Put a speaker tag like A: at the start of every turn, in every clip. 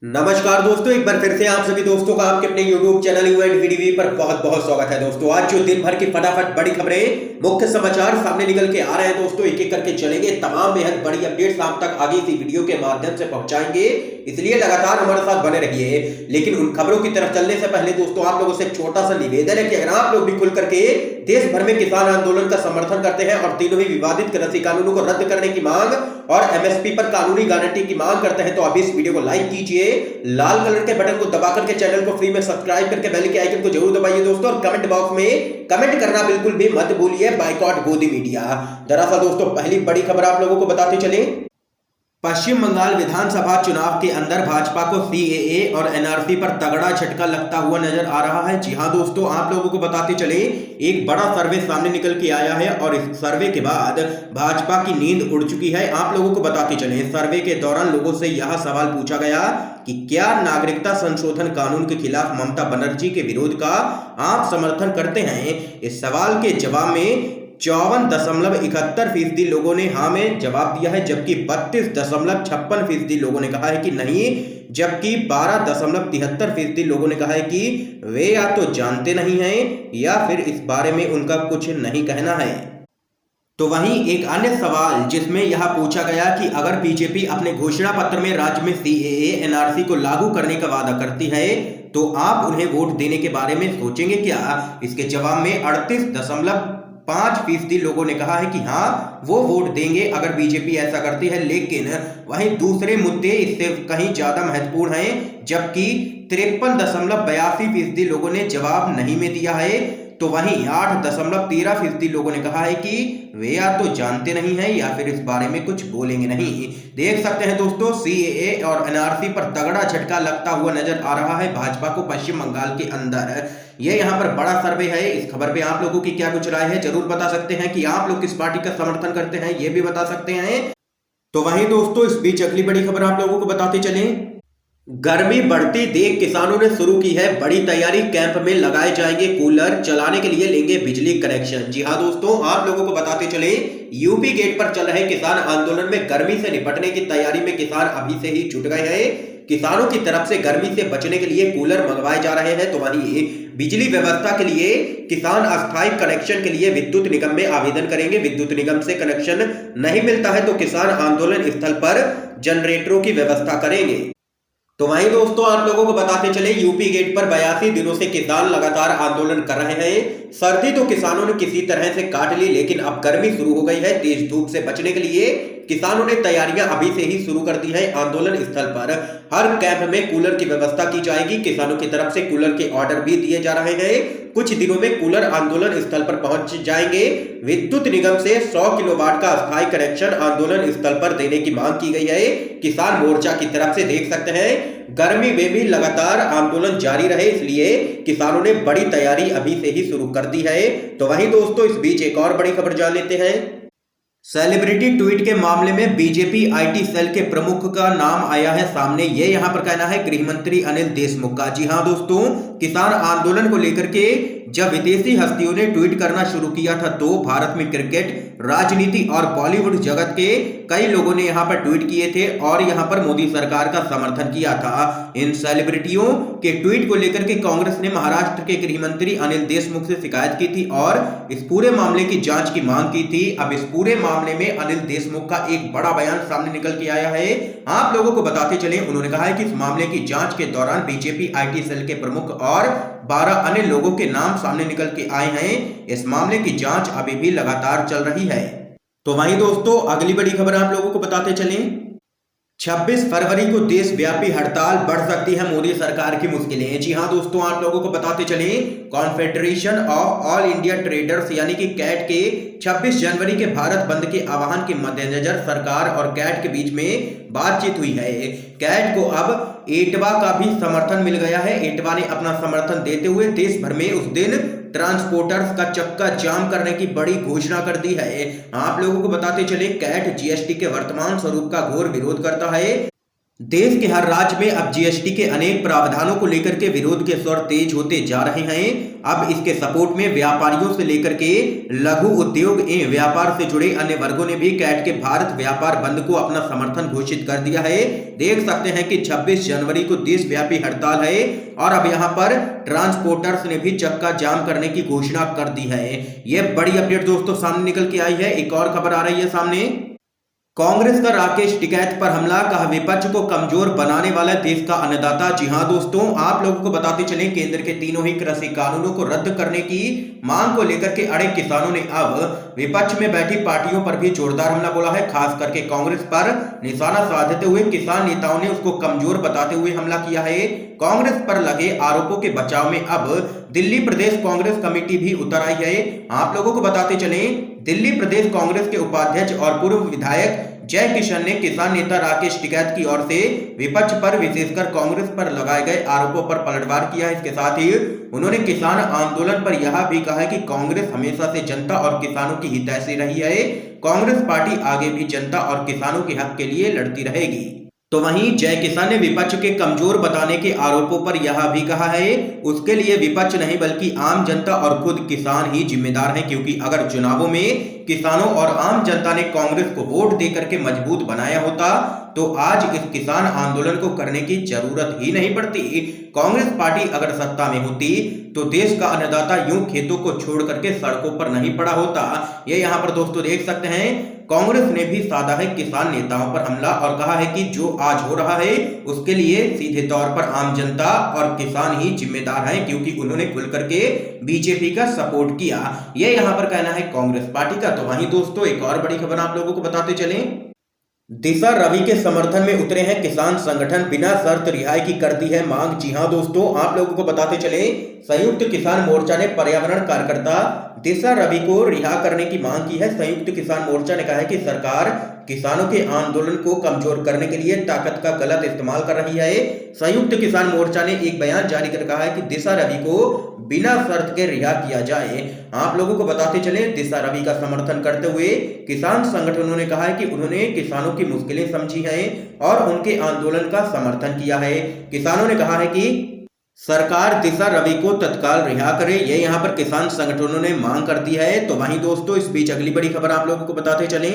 A: नमस्कार दोस्तों, एक बार फिर से आप सभी दोस्तों का आपके अपने YouTube चैनल यूएंड वीडीवी पर बहुत बहुत स्वागत है। दोस्तों आज जो दिन भर की फटाफट बड़ी खबरें, मुख्य समाचार सामने निकल के आ रहे हैं दोस्तों, एक एक करके चलेंगे। तमाम बेहद बड़ी अपडेट्स आप तक आगे इसी वीडियो के माध्यम से पहुंचाएंगे, इसलिए लगातार हमारे साथ बने रहिए। लेकिन उन खबरों की तरफ चलने से पहले दोस्तों आप लोगों से एक छोटा सा निवेदन है कि अगर आप लोग भी खुल करके देश भर में किसान आंदोलन का समर्थन करते हैं और तीनों ही विवादित कृषि कानूनों को रद्द करने की मांग और एमएसपी पर कानूनी गारंटी की मांग करते हैं, तो अभी इस वीडियो को लाइक कीजिए, लाल कलर के बटन को दबा करके चैनल को फ्री में सब्सक्राइब करके बेल के आइकन को जरूर दबाइए दोस्तों, और कमेंट बॉक्स में कमेंट करना बिल्कुल भी मत भूलिए, बायकॉट गोदी मीडिया। दरअसल दोस्तों पहली बड़ी खबर आप लोगों को बताते चले, पश्चिम बंगाल विधानसभा चुनाव के अंदर भाजपा को सीएए और एनआरसी पर तगड़ा झटका लगता हुआ नजर आ रहा है। जी हां दोस्तों, आप लोगों को बताते चले एक बड़ा सर्वे सामने निकल के आया है और इस सर्वे के बाद भाजपा की नींद उड़ चुकी है। आप लोगों को बताते चले सर्वे के दौरान लोगों से यह सवाल पूछा गया कि क्या नागरिकता संशोधन कानून के खिलाफ ममता बनर्जी के विरोध का आप समर्थन करते हैं। इस सवाल के जवाब में 54.71% लोगों ने हाँ में जवाब दिया है, जबकि 32.56% लोगों ने कहा है कि नहीं, जबकि 12.73% लोगों ने कहा है कि वे या तो जानते नहीं हैं या फिर इस बारे में उनका कुछ नहीं कहना है। तो वहीं एक अन्य सवाल जिसमें यह पूछा गया कि अगर बीजेपी अपने घोषणा पत्र में राज्य में सीएए एनआरसी को लागू करने का वादा करती है तो आप उन्हें वोट देने के बारे में सोचेंगे क्या। इसके जवाब में 38.5% लोगों ने कहा है कि हाँ वो वोट देंगे अगर बीजेपी ऐसा करती है, लेकिन वहीं दूसरे मुद्दे इससे कहीं ज्यादा महत्वपूर्ण हैं, जबकि 53.82% लोगों ने जवाब नहीं में दिया है। तो वहीं 8.13% लोगों ने कहा है कि वे या तो जानते नहीं हैं या फिर इस बारे में कुछ बोलेंगे नहीं। देख सकते हैं दोस्तों सीएए और एनआरसी पर तगड़ा झटका लगता हुआ नजर आ रहा है भाजपा को पश्चिम बंगाल के अंदर। ये यहाँ पर बड़ा सर्वे है, इस खबर पे आप लोगों की क्या कुछ राय है जरूर बता सकते हैं कि आप लोग किस पार्टी का समर्थन करते हैं, ये भी बता सकते हैं। तो वहीं दोस्तों इस बीच अगली बड़ी खबर आप लोगों को बताते चले, गर्मी बढ़ती देख किसानों ने शुरू की है बड़ी तैयारी, कैंप में लगाए जाएंगे कूलर, चलाने के लिए लेंगे बिजली कनेक्शन। जी हां दोस्तों, आप लोगों को बताते चले यूपी गेट पर चल रहे किसान आंदोलन में गर्मी से निपटने की तैयारी में किसान अभी से ही जुट गए हैं। किसानों की तरफ से गर्मी से बचने के लिए कूलर मंगवाए जा रहे हैं, तो वहीं बिजली व्यवस्था के लिए किसान अस्थायी कनेक्शन के लिए विद्युत निगम में आवेदन करेंगे। विद्युत निगम से कनेक्शन नहीं मिलता है तो किसान आंदोलन स्थल पर जनरेटरों की व्यवस्था करेंगे। तो वहीं दोस्तों आप लोगों को बताते चले यूपी गेट पर 82 दिनों से किसान लगातार आंदोलन कर रहे हैं। सर्दी तो किसानों ने किसी तरह से काट ली, लेकिन अब गर्मी शुरू हो गई है। तेज धूप से बचने के लिए किसानों ने तैयारियां अभी से ही शुरू कर दी है। आंदोलन स्थल पर हर कैंप में कूलर की व्यवस्था की जाएगी। किसानों की तरफ से कूलर के ऑर्डर भी दिए जा रहे हैं। कुछ दिनों में कूलर आंदोलन स्थल पर पहुंच जाएंगे। विद्युत निगम से 100 किलोवाट का अस्थायी कनेक्शन आंदोलन स्थल पर देने की मांग की गई है किसान मोर्चा की तरफ से। देख सकते हैं गर्मी में भी लगातार आंदोलन जारी रहे, इसलिए किसानों ने बड़ी तैयारी अभी से ही शुरू कर दी है। तो वहीं दोस्तों इस बीच एक और बड़ी खबर जान लेते हैं, सेलिब्रिटी ट्वीट के मामले में बीजेपी आईटी सेल के प्रमुख का नाम आया है सामने। ये यहां पर कहना है गृह मंत्री अनिल देशमुख का। जी हां दोस्तों, किसान आंदोलन को लेकर के जब विदेशी हस्तियों ने ट्वीट करना शुरू किया था तो भारत में क्रिकेट, राजनीति और बॉलीवुड जगत के कई लोगों ने यहां पर ट्वीट किए थे और यहां पर मोदी सरकार का समर्थन किया था। इन सेलिब्रिटियों के ट्वीट को लेकर के कांग्रेस ने महाराष्ट्र के गृह मंत्री अनिल देशमुख से शिकायत की थी और इस पूरे मामले की जांच की मांग की थी। अब इस पूरे मामले में अनिल देशमुख का एक बड़ा बयान सामने निकल के आया है। आप लोगों को बताते चले, उन्होंने कहा है कि इस मामले की जांच के दौरान बीजेपी आईटी सेल के प्रमुख और 12 अन्य लोगों के नाम सामने निकल के आए हैं। इस मामले की जांच अभी भी लगातार चल रही है। तो वहीं दोस्तों अगली बड़ी खबर आप लोगों को बताते चलें, 26 फरवरी को देशव्यापी हड़ताल, बढ़ सकती है मोदी सरकार की मुश्किलें। जी हां दोस्तों, आप लोगों को बताते चले confederation of all India traders यानी कि कैट के 26 जनवरी के भारत बंद के आह्वान के मद्देनजर सरकार और कैट के बीच में बातचीत हुई है। कैट को अब एटवा का भी समर्थन मिल गया है। एटवा ने अपना समर्थन देते हुए देश भर में उस दिन ट्रांसपोर्टर्स का चक्का जाम करने की बड़ी घोषणा कर दी है। आप लोगों को बताते चले कैट जीएसटी के वर्तमान स्वरूप का घोर विरोध करता है। देश के हर राज्य में अब जीएसटी के अनेक प्रावधानों को लेकर के विरोध के स्वर तेज होते जा रहे हैं। अब इसके सपोर्ट में व्यापारियों से लेकर के लघु उद्योग एवं व्यापार से जुड़े अन्य वर्गों ने भी कैट के भारत व्यापार बंद को अपना समर्थन घोषित कर दिया है। देख सकते हैं कि 26 जनवरी को देशव्यापी हड़ताल है और अब यहां पर ट्रांसपोर्टर्स ने भी चक्का जाम करने की घोषणा कर दी है। यह बड़ी अपडेट दोस्तों सामने निकल के आई है। एक और खबर आ रही है सामने। कांग्रेस का राकेश टिकैत पर हमला, कहा विपक्ष को कमजोर बनाने वाला देश का अन्नदाता। जी हां दोस्तों, आप लोगों को बताते चले केंद्र के तीनों ही कृषि कानूनों को रद्द करने की मांग को लेकर के अड़े किसानों ने अब विपक्ष में बैठी पार्टियों पर भी जोरदार हमला बोला है। खास करके कांग्रेस पर निशाना साधते हुए किसान नेताओं ने उसको कमजोर बताते हुए हमला किया है। कांग्रेस पर लगे आरोपों के बचाव में अब दिल्ली प्रदेश कांग्रेस कमेटी भी उतर आई है। आप लोगों को बताते चले दिल्ली प्रदेश कांग्रेस के उपाध्यक्ष और पूर्व विधायक जय किशन ने किसान नेता राकेश टिकैत की ओर से विपक्ष पर विशेषकर कांग्रेस पर लगाए गए आरोपों पर पलटवार किया है। इसके साथ ही उन्होंने किसान आंदोलन पर यह भी कहा है कि कांग्रेस हमेशा से जनता और किसानों की हितैषी रही है। कांग्रेस पार्टी आगे भी जनता और किसानों के हक के लिए लड़ती रहेगी। तो वहीं जय किसान ने विपक्ष के कमजोर बताने के आरोपों पर यह भी कहा है उसके लिए विपक्ष नहीं बल्कि आम जनता और खुद किसान ही जिम्मेदार हैं, क्योंकि अगर चुनावों में किसानों और आम जनता ने कांग्रेस को वोट देकर के मजबूत बनाया होता तो आज इस किसान आंदोलन को करने की जरूरत ही नहीं पड़ती। कांग्रेस पार्टी अगर सत्ता में होती तो देश का अन्नदाता यूं खेतों को छोड़ करके सड़कों पर नहीं पड़ा होता। ये यहाँ पर दोस्तों देख सकते हैं कांग्रेस ने भी साधा है किसान नेताओं पर हमला और कहा है कि जो आज हो रहा है उसके लिए सीधे तौर पर आम जनता और किसान ही जिम्मेदार हैं, क्योंकि उन्होंने खुल करके बीजेपी का सपोर्ट किया। ये यहाँ पर कहना है कांग्रेस पार्टी का। तो वहीं दोस्तों एक और बड़ी खबर आप लोगों को बताते चलें। दिशा रवि के समर्थन में उतरे हैं किसान संगठन, बिना शर्त रिहाई की करती है मांग। जी हां दोस्तों, आप लोगों को बताते चले संयुक्त किसान मोर्चा ने पर्यावरण कार्यकर्ता दिशा रवि को रिहा करने की मांग की है। संयुक्त किसान मोर्चा ने कहा है कि सरकार किसानों के आंदोलन को कमजोर करने के लिए ताकत का गलत इस्तेमाल कर रही है। संयुक्त किसान मोर्चा ने एक बयान जारी कर कहा है कि दिशा रवि को बिना शर्त के रिहा किया जाए। आप लोगों को बताते चले दिशा रवि का समर्थन करते हुए किसान संगठनों ने कहा है कि उन्होंने किसानों की मुश्किलें समझी हैं और उनके आंदोलन का समर्थन किया है। किसानों ने कहा है कि सरकार दिशा रवि को तत्काल रिहा करे, ये यहाँ पर किसान संगठनों ने मांग कर दी है। तो वहीं दोस्तों इस बीच अगली बड़ी खबर आप लोगों को बताते चलें।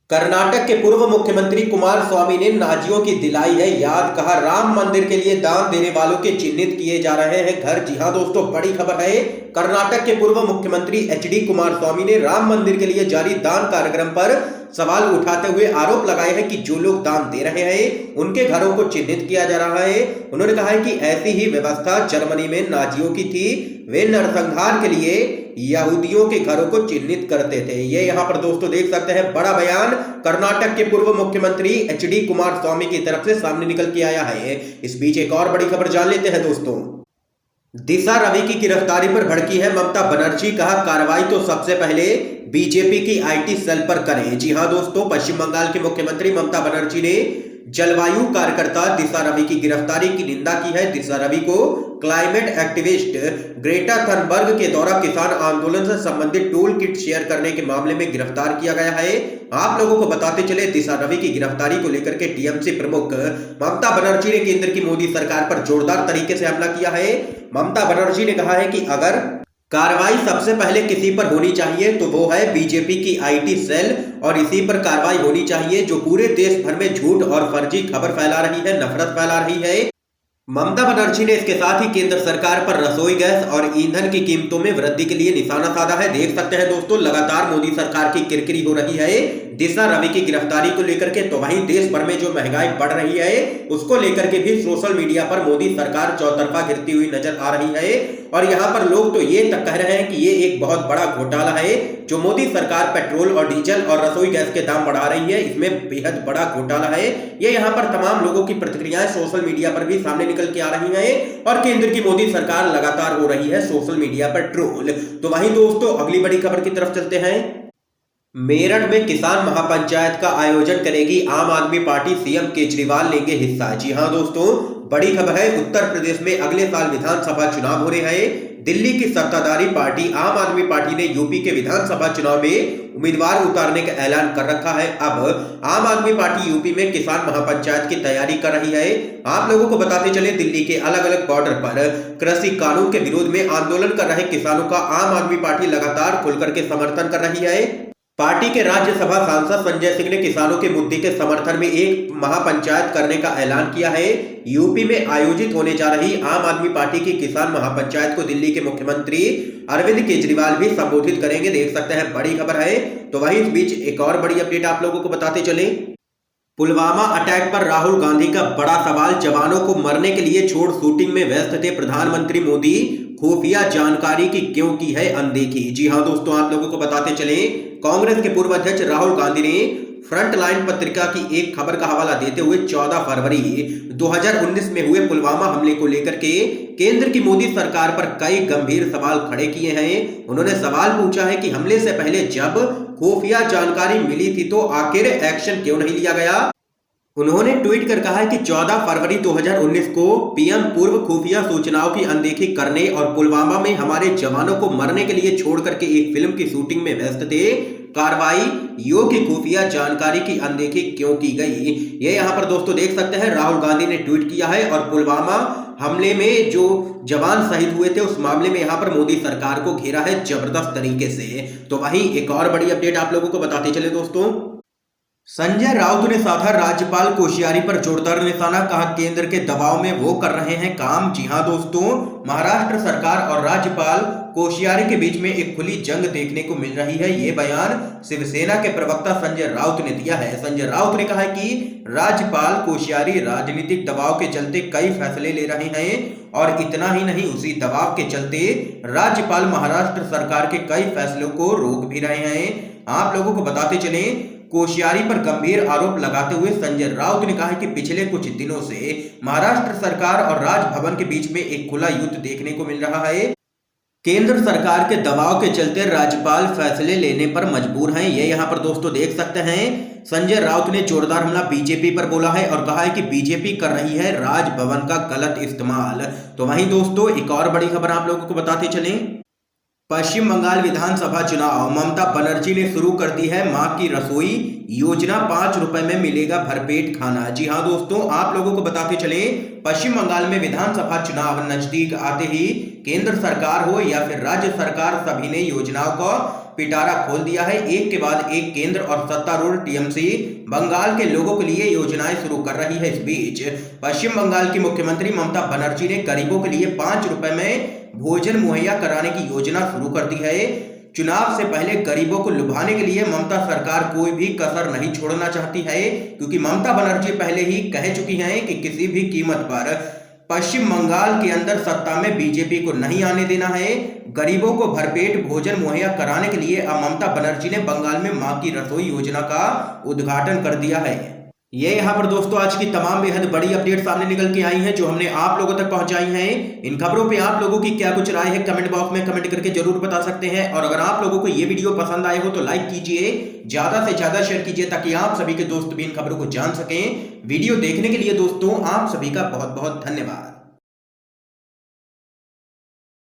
A: कर्नाटक के पूर्व मुख्यमंत्री कुमारस्वामी ने नाजियों की दिलाई है याद, कहा राम मंदिर के लिए दान देने वालों के चिन्हित किए जा रहे हैं घर। जी हां दोस्तों, बड़ी खबर है। कर्नाटक के पूर्व मुख्यमंत्री एचडी कुमारस्वामी ने राम मंदिर के लिए जारी दान कार्यक्रम पर सवाल उठाते हुए आरोप लगाए हैं कि जो लोग दान दे रहे हैं उनके घरों को चिन्हित किया जा रहा है। उन्होंने कहा है कि ऐसी ही व्यवस्था जर्मनी में नाजियों की थी, वे नरसंहार के लिए यहूदियों के घरों को चिन्हित करते थे। ये यहाँ पर दोस्तों देख सकते हैं बड़ा बयान कर्नाटक के पूर्व मुख्यमंत्री एचडी कुमारस्वामी की तरफ से सामने निकल के आया है। इस बीच एक और बड़ी खबर जान लेते हैं दोस्तों। दिशा रवि की गिरफ्तारी पर भड़की है ममता बनर्जी, कहा कार्रवाई तो सबसे पहले बीजेपी की आईटी सेल पर करें। जी हां दोस्तों, पश्चिम बंगाल के मुख्यमंत्री ममता बनर्जी ने जलवायु कार्यकर्ता दिशा रवि की गिरफ्तारी की निंदा की है। दिशा रवि को क्लाइमेट एक्टिविस्ट ग्रेटा थनबर्ग के द्वारा किसान आंदोलन से संबंधित टूल किट शेयर करने के मामले में गिरफ्तार किया गया है। आप लोगों को बताते चले दिशा रवि की गिरफ्तारी को लेकर के टीएमसी प्रमुख ममता बनर्जी ने केंद्र की मोदी सरकार पर जोरदार तरीके से हमला किया है। ममता बनर्जी ने कहा है कि अगर कार्रवाई सबसे पहले किसी पर होनी चाहिए तो वो है बीजेपी की आईटी सेल, और इसी पर कार्रवाई होनी चाहिए जो पूरे देश भर में झूठ और फर्जी खबर फैला रही है, नफरत फैला रही है। ममता बनर्जी ने इसके साथ ही केंद्र सरकार पर रसोई गैस और ईंधन की कीमतों में वृद्धि के लिए निशाना साधा है। देख सकते हैं दोस्तों लगातार मोदी सरकार की किरकिरी हो रही है दिशा रवि की गिरफ्तारी को लेकर के। तो वहीं देश भर में जो महंगाई बढ़ रही है उसको लेकर के भी सोशल मीडिया पर मोदी सरकार चौतरफा गिरती हुई नजर आ रही है। और यहाँ पर लोग तो ये तक कह रहे हैं कि ये एक बहुत बड़ा घोटाला है जो मोदी सरकार पेट्रोल और डीजल और रसोई गैस के दाम बढ़ा रही है, इसमें बेहद बड़ा घोटाला है। ये यहाँ पर तमाम लोगों की प्रतिक्रियाएं सोशल मीडिया पर भी सामने निकल के आ रही है और केंद्र की मोदी सरकार लगातार हो रही है सोशल मीडिया पर ट्रोल। तो वहीं दोस्तों अगली बड़ी खबर की तरफ चलते हैं। मेरठ में किसान महापंचायत का आयोजन करेगी आम आदमी पार्टी, सीएम केजरीवाल लेंगे हिस्सा। जी हां दोस्तों, बड़ी खबर है। उत्तर प्रदेश में अगले साल विधानसभा चुनाव हो रहे हैं। दिल्ली की सत्ताधारी पार्टी आम आदमी पार्टी ने यूपी के विधानसभा चुनाव में उम्मीदवार उतारने का ऐलान कर रखा है। अब आम आदमी पार्टी यूपी में किसान महापंचायत की तैयारी कर रही है। आप लोगों को बताते चले, दिल्ली के अलग अलग बॉर्डर पर कृषि कानून के विरोध में आंदोलन कर रहे किसानों का आम आदमी पार्टी लगातार खुलकर के समर्थन कर रही है। पार्टी के राज्यसभा सांसद संजय सिंह ने किसानों के मुद्दे के समर्थन में एक महापंचायत करने का ऐलान किया है। यूपी में आयोजित होने जा रही आम आदमी पार्टी की किसान महापंचायत को दिल्ली के मुख्यमंत्री अरविंद केजरीवाल भी संबोधित करेंगे। देख सकते हैं, बड़ी खबर है। तो वहीं इस बीच एक और बड़ी अपडेट आप लोगों को बताते चले। पुलवामा अटैक पर राहुल गांधी का बड़ा सवाल, जवानों को मरने के लिए छोड़ शूटिंग में व्यस्त थे प्रधानमंत्री मोदी, खुफिया जानकारी की क्यों की है अनदेखी। जी हां दोस्तों, आप लोगों को बताते चले, कांग्रेस के पूर्व अध्यक्ष राहुल गांधी ने फ्रंटलाइन पत्रिका की एक खबर का हवाला देते हुए 14 फरवरी 2019 में हुए पुलवामा हमले को लेकर के केंद्र की मोदी सरकार पर कई गंभीर सवाल खड़े किए हैं। उन्होंने सवाल पूछा है कि हमले से पहले जब खुफिया जानकारी मिली थी तो आखिर एक्शन क्यों नहीं लिया गया। उन्होंने ट्वीट कर कहा है कि 14 फरवरी 2019 को पीएम पूर्व खुफिया सूचनाओं की अनदेखी करने और पुलवामा में हमारे जवानों को मरने के लिए छोड़ करके एक फिल्म की शूटिंग में व्यस्त थे। कार्रवाई योग्य खुफिया जानकारी की अनदेखी क्यों की गई, ये यहाँ पर दोस्तों देख सकते हैं, राहुल गांधी ने ट्वीट किया है। और पुलवामा हमले में जो जवान शहीद हुए थे उस मामले में यहाँ पर मोदी सरकार को घेरा है जबरदस्त तरीके से। तो वहीं एक और बड़ी अपडेट आप लोगों को बताते चले दोस्तों, संजय राउत ने साधा राज्यपाल कोश्यारी पर जोरदार निशाना, कहा केंद्र के दबाव में वो कर रहे हैं काम। जी हां दोस्तों, महाराष्ट्र सरकार और राज्यपाल कोश्यारी के बीच में एक खुली जंग देखने को मिल रही है। ये बयान शिवसेना के प्रवक्ता संजय राउत ने दिया है। संजय राउत ने कहा है कि राज्यपाल कोश्यारी राजनीतिक दबाव के चलते कई फैसले ले रहे हैं और इतना ही नहीं, उसी दबाव के चलते राज्यपाल महाराष्ट्र सरकार के कई फैसलों को रोक भी रहे हैं। आप लोगों को बताते चले, कोश्यारी पर गंभीर आरोप लगाते हुए संजय राउत ने कहा है कि पिछले कुछ दिनों से महाराष्ट्र सरकार और राजभवन के बीच में एक खुला युद्ध देखने को मिल रहा है। केंद्र सरकार के दबाव के चलते राज्यपाल फैसले लेने पर मजबूर हैं। ये यहाँ पर दोस्तों देख सकते हैं, संजय राउत ने जोरदार हमला बीजेपी पर बोला है और कहा है कि बीजेपी कर रही है राजभवन का गलत इस्तेमाल। तो वहीं दोस्तों एक और बड़ी खबर आप लोगों को बताते चलें, पश्चिम बंगाल विधानसभा चुनाव, ममता बनर्जी ने शुरू कर दी है मां की रसोई योजना, 5 रुपए में मिलेगा भरपेट खाना। जी हां दोस्तों, आप लोगों को बताते चले, पश्चिम बंगाल में विधानसभा चुनाव नजदीक आते ही केंद्र सरकार हो या फिर राज्य सरकार, सभी ने योजनाओं का पिटारा खोल दिया है। एक के बाद एक केंद्र और सत्तारूढ़ टीएमसी बंगाल के लोगों के लिए योजनाएं शुरू कर रही है। इस बीच पश्चिम बंगाल की मुख्यमंत्री ममता बनर्जी ने गरीबों के लिए 5 रुपए में भोजन मुहैया कराने की योजना शुरू कर दी है। चुनाव से पहले गरीबों को लुभाने के लिए ममता सरकार कोई भी कसर नहीं छोड़ना चाहती है, क्योंकि ममता बनर्जी पहले ही कह चुकी हैं कि किसी भी कीमत पर पश्चिम बंगाल के अंदर सत्ता में बीजेपी को नहीं आने देना है। गरीबों को भरपेट भोजन मुहैया कराने के लिए अब ममता बनर्जी ने बंगाल में मां की रसोई योजना का उद्घाटन कर दिया है। ये यहाँ पर दोस्तों आज की तमाम बेहद बड़ी अपडेट सामने निकल के आई हैं जो हमने आप लोगों तक पहुंचाई हैं। इन खबरों पे आप लोगों की क्या कुछ राय है कमेंट बॉक्स में कमेंट करके जरूर बता सकते हैं। और अगर आप लोगों को ये वीडियो पसंद आए हो तो लाइक कीजिए, ज्यादा से ज्यादा शेयर कीजिए ताकि आप सभी के दोस्त भी इन खबरों को जान सकें। वीडियो देखने के लिए दोस्तों आप सभी का बहुत बहुत धन्यवाद।